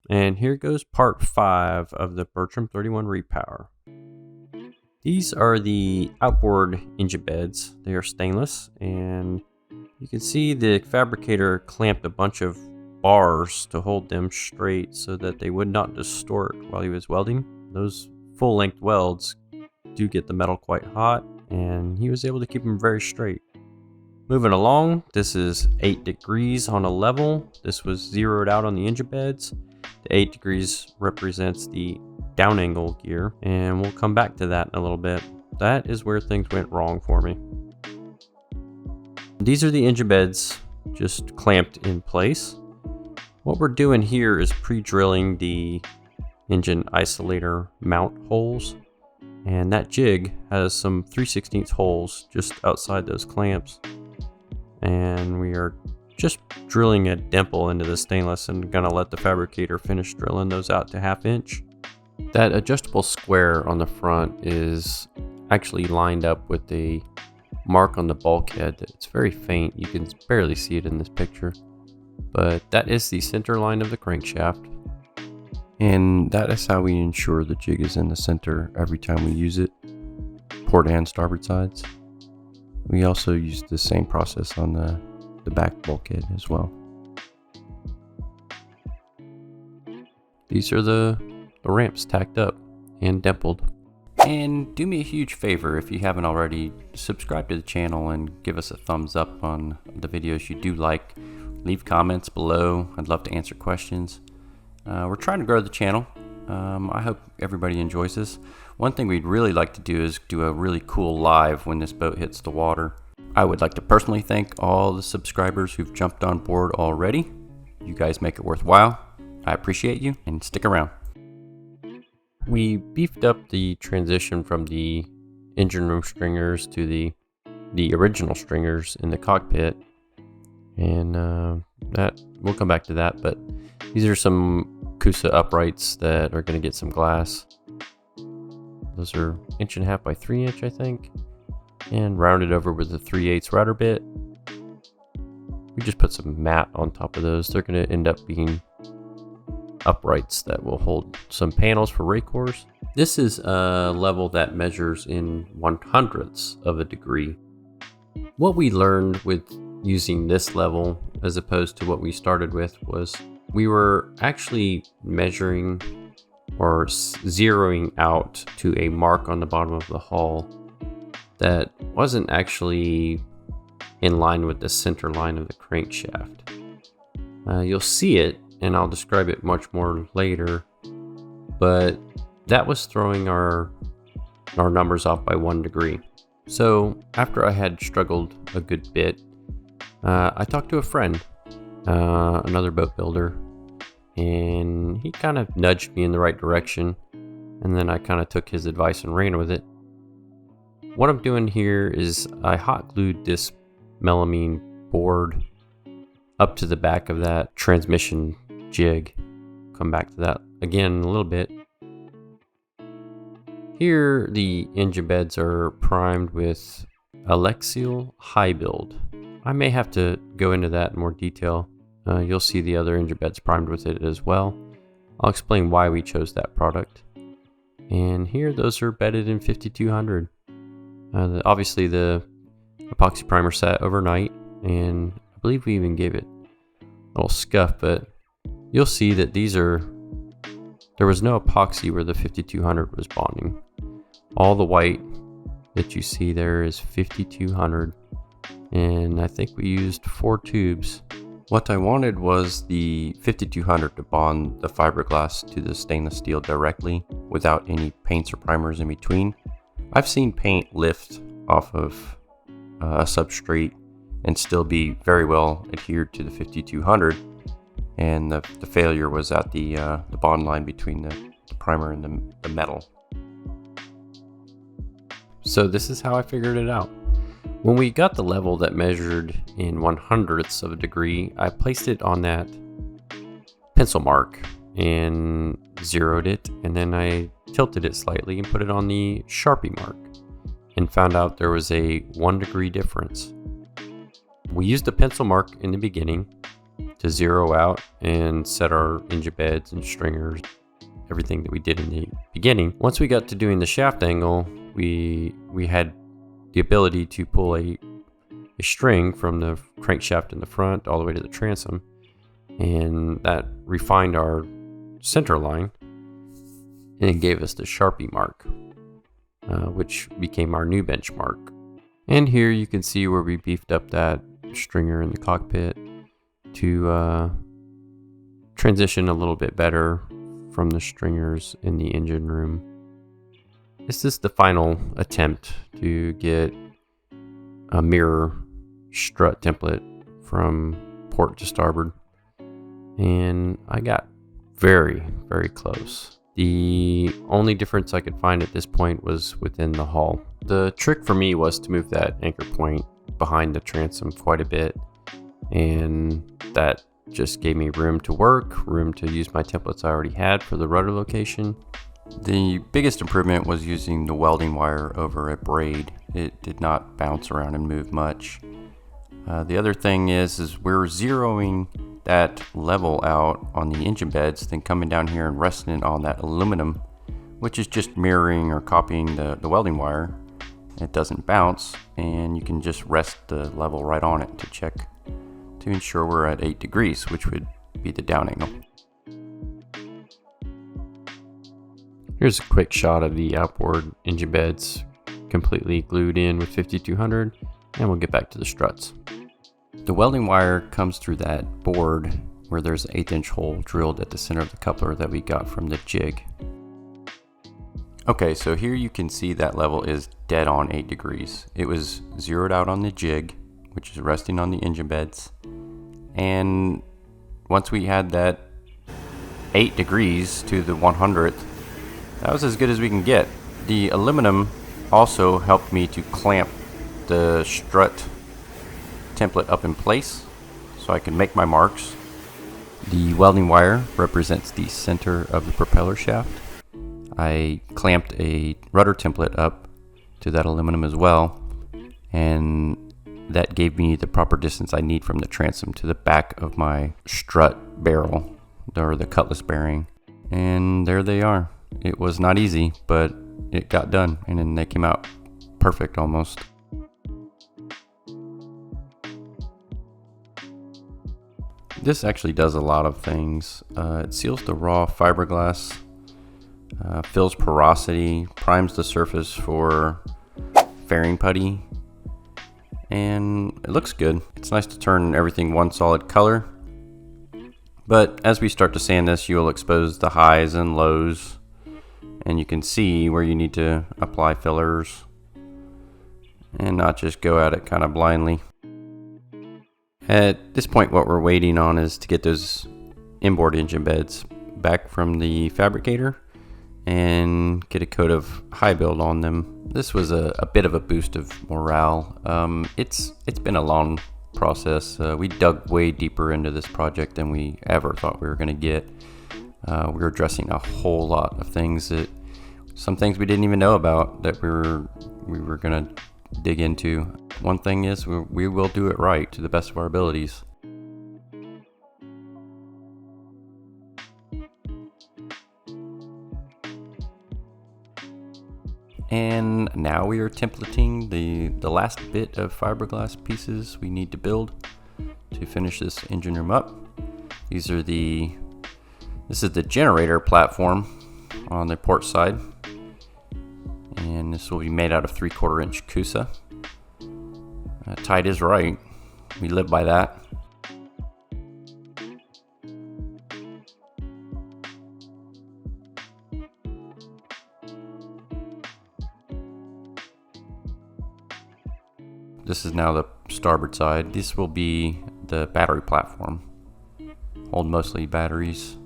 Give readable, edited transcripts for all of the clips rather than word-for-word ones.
And here goes part 5 of the Bertram 31 Repower. These are the outboard engine beds. They are stainless, and you can see the fabricator clamped a bunch of bars to hold them straight so that they would not distort while he was welding. Those full-length welds do get the metal quite hot, and he was able to keep them very straight. Moving along, this is 8 degrees on a level. This was zeroed out on the engine beds. The 8 degrees represents the down angle gear, and we'll come back to that in a little bit. That is where things went wrong for me. These are the engine beds just clamped in place. What we're doing here is pre-drilling the engine isolator mount holes, and that jig has some 3/16 holes just outside those clamps, and we are just drilling a dimple into the stainless and gonna let the fabricator finish drilling those out to 1/2 inch. That adjustable square on the front is actually lined up with a mark on the bulkhead. It's very faint, you can barely see it in this picture, but that is the center line of the crankshaft, and that is how we ensure the jig is in the center every time we use it, port and starboard sides. We also use the same process on the back bulkhead as well. These are the ramps tacked up and dimpled. And do me a huge favor, if you haven't already, subscribe to the channel and give us a thumbs up on the videos you do like. Leave comments below. I'd love to answer questions. We're trying to grow the channel. I hope everybody enjoys this. One thing we'd really like to do is do a really cool live when this boat hits the water. I would like to personally thank all the subscribers who've jumped on board already. You guys make it worthwhile. I appreciate you, and stick around. We beefed up the transition from the engine room stringers to the original stringers in the cockpit, and that we'll come back to that. But these are some Coosa uprights that are going to get some glass. Those are 1.5 by 3 inch, I think, and rounded over with a 3/8 router bit. We just put some mat on top of those. They're going to end up being uprights that will hold some panels for racors. This is a level that measures in 1/100ths of a degree. What we learned with using this level as opposed to what we started with was we were actually measuring or zeroing out to a mark on the bottom of the hull that wasn't actually in line with the center line of the crankshaft. You'll see it, and I'll describe it much more later, but that was throwing our numbers off by 1 degree. So after I had struggled a good bit, I talked to a friend, another boat builder, and he kind of nudged me in the right direction, and then I kind of took his advice and ran with it. What I'm doing here is I hot glued this melamine board up to the back of that transmission jig. Come back to that again in a little bit. Here the engine beds are primed with Alexial High Build. I may have to go into that in more detail. You'll see the other engine beds primed with it as well. I'll explain why we chose that product. And here those are bedded in 5200. Obviously the epoxy primer sat overnight, and I believe we even gave it a little scuff, but you'll see that there was no epoxy where the 5200 was bonding. All the white that you see there is 5200, and I think we used 4 tubes. What I wanted was the 5200 to bond the fiberglass to the stainless steel directly without any paints or primers in between. I've seen paint lift off of a substrate and still be very well adhered to the 5200, and the failure was at the bond line between the primer and the metal. So this is how I figured it out. When we got the level that measured in 1/100ths of a degree, I placed it on that pencil mark and zeroed it, and then I tilted it slightly and put it on the Sharpie mark and found out there was a 1 degree difference. We used the pencil mark in the beginning, to zero out and set our engine beds and stringers, everything that we did in the beginning. Once we got to doing the shaft angle, we had the ability to pull a string from the crankshaft in the front all the way to the transom, and that refined our center line and it gave us the Sharpie mark, which became our new benchmark. And here you can see where we beefed up that stringer in the cockpit to transition a little bit better from the stringers in the engine room. This is the final attempt to get a mirror strut template from port to starboard, and I got very, very close. The only difference I could find at this point was within the hull. The trick for me was to move that anchor point behind the transom quite a bit, and that just gave me room to work, room to use my templates I already had for the rudder location. The biggest improvement was using the welding wire over a braid. It did not bounce around and move much. The other thing is we're zeroing that level out on the engine beds, then coming down here and resting it on that aluminum, which is just mirroring or copying the welding wire. It doesn't bounce, and you can just rest the level right on it to check to ensure we're at 8 degrees, which would be the down angle. Here's a quick shot of the outboard engine beds completely glued in with 5200, and we'll get back to the struts. The welding wire comes through that board where there's an 1/8 inch hole drilled at the center of the coupler that we got from the jig. Okay, so here you can see that level is dead on 8 degrees. It was zeroed out on the jig, which is resting on the engine beds. And once we had that 8 degrees to the 100th, that was as good as we can get. The aluminum also helped me to clamp the strut template up in place so I can make my marks. The welding wire represents the center of the propeller shaft. I clamped a rudder template up to that aluminum as well, and that gave me the proper distance I need from the transom to the back of my strut barrel, or the cutlass bearing. And there they are. It was not easy, but it got done, and then they came out perfect almost. This actually does a lot of things. It seals the raw fiberglass, fills porosity, primes the surface for fairing putty, and it looks good. It's nice to turn everything one solid color, but as we start to sand this, you'll expose the highs and lows, and you can see where you need to apply fillers and not just go at it kind of blindly. At this point, what we're waiting on is to get those inboard engine beds back from the fabricator and get a coat of high build on them. This was a bit of a boost of morale. It's been a long process. We dug way deeper into this project than we ever thought we were going to get. We were addressing a whole lot of things, some things we didn't even know about that we were going to dig into. One thing is we will do it right to the best of our abilities. And now we are templating the last bit of fiberglass pieces we need to build to finish this engine room up. This is the generator platform on the port side, and this will be made out of 3/4 inch Coosa. Tight is right. We live by that. This is now the starboard side. This will be the battery platform. Hold mostly batteries.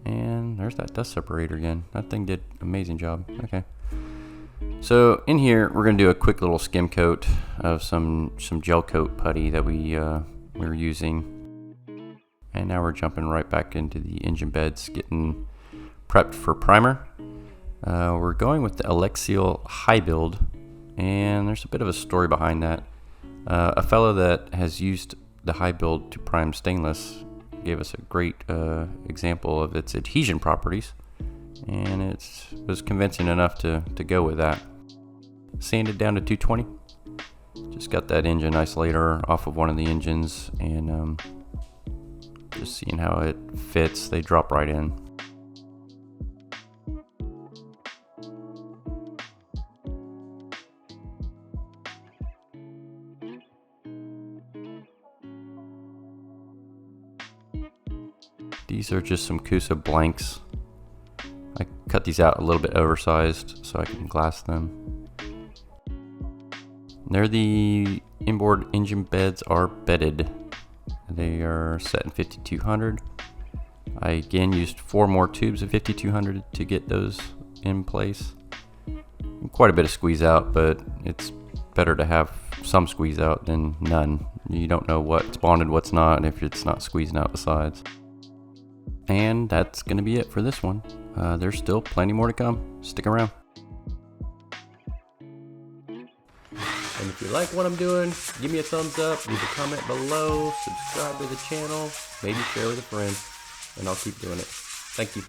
And there's that dust separator again. That thing did an amazing job. Okay. So in here, we're going to do a quick little skim coat of some Gelcoat putty that we were using. And now we're jumping right back into the engine beds, getting prepped for primer. We're going with the Alexial High Build, and there's a bit of a story behind that. A fellow that has used the high build to prime stainless gave us a great example of its adhesion properties, and it was convincing enough to go with that. Sanded down to 220. Just got that engine isolator off of one of the engines, and just seeing how it fits. They drop right in. These are just some Coosa blanks. I cut these out a little bit oversized so I can glass them. There, the inboard engine beds are bedded. They are set in 5200. I again used 4 more tubes of 5200 to get those in place. Quite a bit of squeeze out, but it's better to have some squeeze out than none. You don't know what's bonded, what's not, if it's not squeezing out the sides. And that's going to be it for this one. There's still plenty more to come. Stick around. And if you like what I'm doing, give me a thumbs up, leave a comment below, subscribe to the channel, maybe share with a friend, and I'll keep doing it. Thank you.